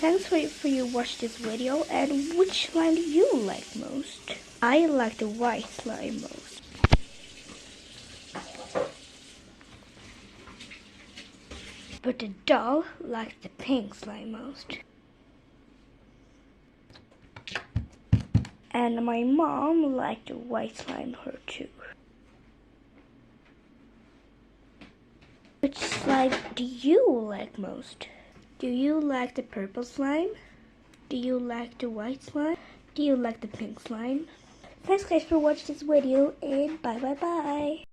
Thanks for you watch this video. And which slime do you like most? I like the white slime most. But the doll likes the pink slime most. And my mom liked the white slime her too. Which slime do you like most? Do you like the purple slime? Do you like the white slime? Do you like the pink slime? Thanks guys for watching this video, and bye bye bye.